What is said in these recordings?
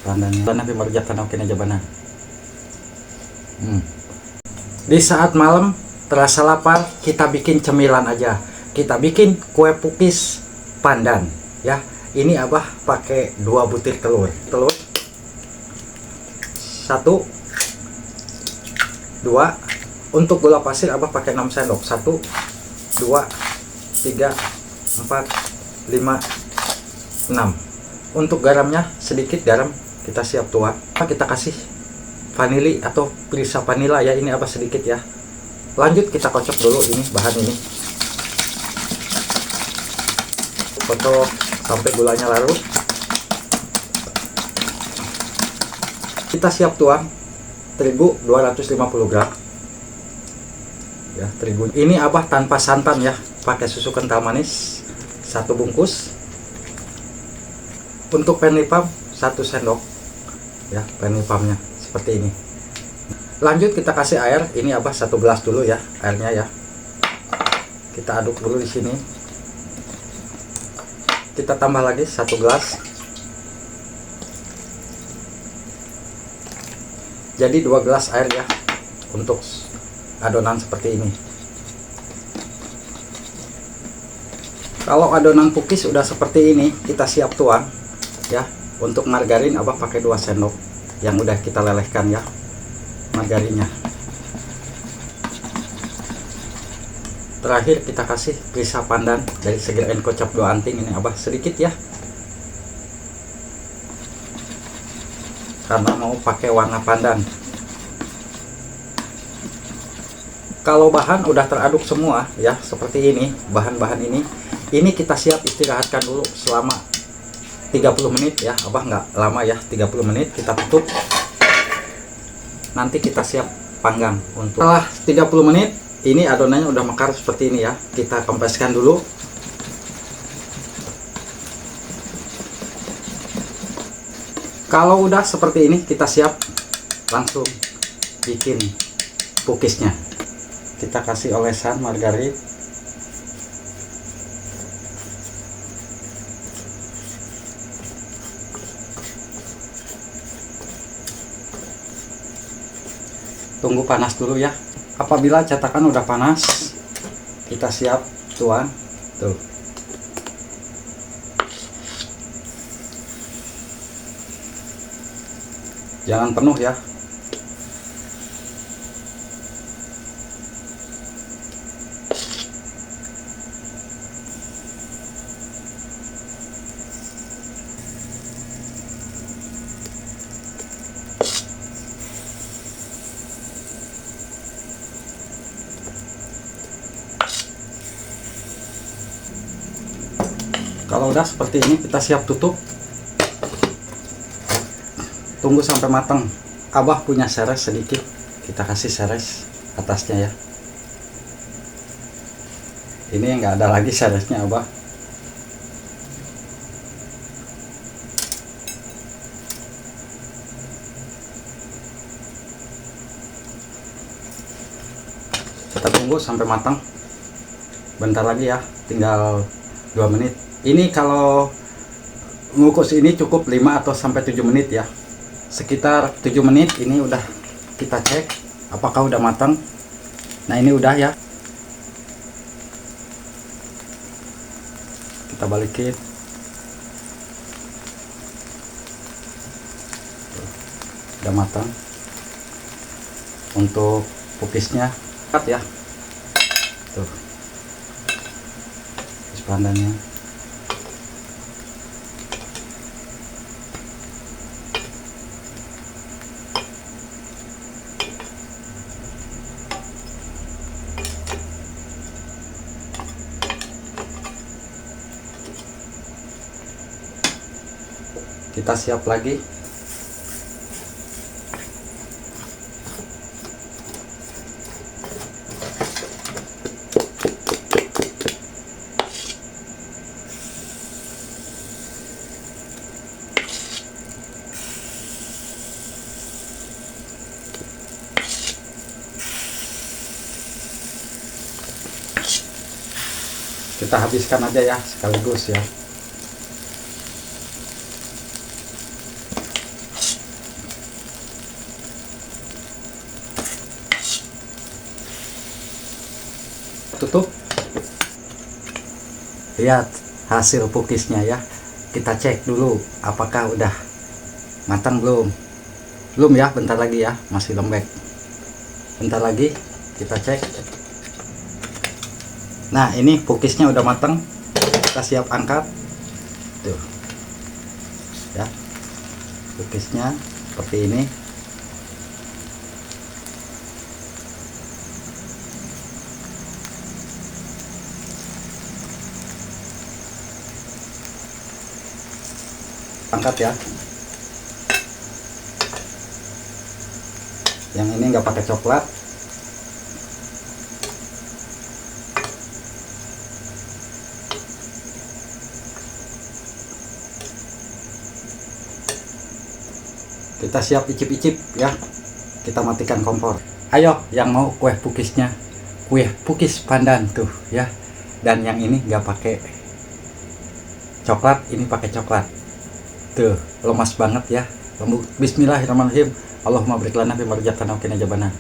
pandannya nabi merujak oke aja bana. Di saat malam terasa lapar, kita bikin cemilan aja. Kita bikin kue pukis pandan ya. Ini abah pakai 2 butir telur 1 2. Untuk gula pasir abah pakai 6 sendok 1 2 3 4 5 6. Untuk garamnya sedikit garam kita siap tuang. Kita kasih vanili atau perisa vanila ya, ini abah sedikit ya. Lanjut kita kocok dulu ini bahan ini, kocok sampai gulanya larut. Kita siap tuang terigu 250 gram ya. Terigu ini abah tanpa santan ya, pakai susu kental manis 1 bungkus. Untuk penipam 1 sendok ya, penipamnya seperti ini. Lanjut kita kasih air, ini abah 1 gelas dulu ya airnya ya. Kita aduk dulu di sini. Kita tambah lagi 1 gelas. Jadi 2 gelas air ya untuk adonan seperti ini. Kalau adonan pukis udah seperti ini, kita siap tuang ya. Untuk margarin abah pakai 2 sendok yang udah kita lelehkan ya margarinnya. Terakhir kita kasih perisa pandan dari Seger & Kocap 2 anting, ini abah sedikit ya, karena mau pakai warna pandan. Kalau bahan udah teraduk semua ya seperti ini, bahan-bahan ini kita siap istirahatkan dulu selama 30 menit ya. Abah nggak lama ya, 30 menit kita tutup. Nanti kita siap panggang. Untuk setelah 30 menit ini adonannya udah mekar seperti ini ya. Kita kempeskan dulu. Kalau udah seperti ini kita siap langsung bikin pukisnya. Kita kasih olesan margarin. Tunggu panas dulu ya. Apabila cetakan udah panas, kita siap tuang. Tuh. Jangan penuh ya. Kalau udah seperti ini kita siap tutup. Tunggu sampai matang. Abah punya seres sedikit, kita kasih seres atasnya ya. Ini nggak ada lagi seresnya abah. Kita tunggu sampai matang. Bentar lagi ya, tinggal 2 menit. Ini kalau ngukus ini cukup 5 atau sampai 7 menit ya. Sekitar 7 menit ini udah kita cek apakah udah matang. Nah ini udah ya. Kita balikin. Udah matang. Untuk pukisnya cut ya. Tuh. Pandannya. Kita siap lagi. Kita habiskan aja ya sekaligus ya. tutup. Lihat hasil pukisnya ya. Kita cek dulu apakah udah matang belum. Belum ya, bentar lagi ya, masih lembek. Bentar lagi kita cek. Nah, ini pukisnya udah matang. Kita siap angkat. Tuh. Ya. Pukisnya seperti ini. Angkat ya. Yang ini nggak pakai coklat. Kita siap icip-icip ya. Kita matikan kompor. Ayo yang mau kue pukisnya, kue pukis pandan tuh ya. Dan yang ini nggak pakai coklat, ini pakai coklat. Tuh, lemas banget ya. Lembut. Bismillahirrahmanirrahim. Allahumma barik lana fi ma razaqtana wa qina adzabannar.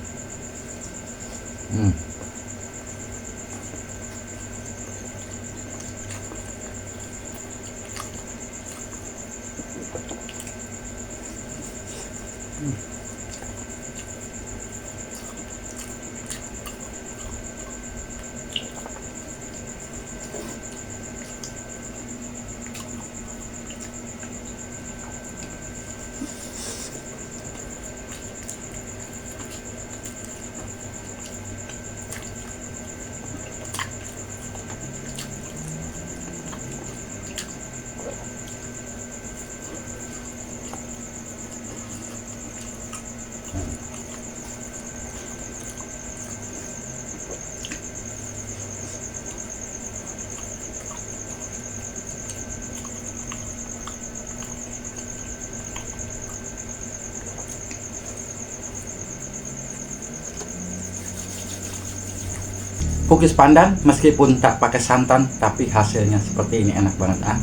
Pukis pandan meskipun tak pakai santan, tapi hasilnya seperti ini, enak banget ah.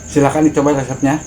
Silahkan dicoba resepnya.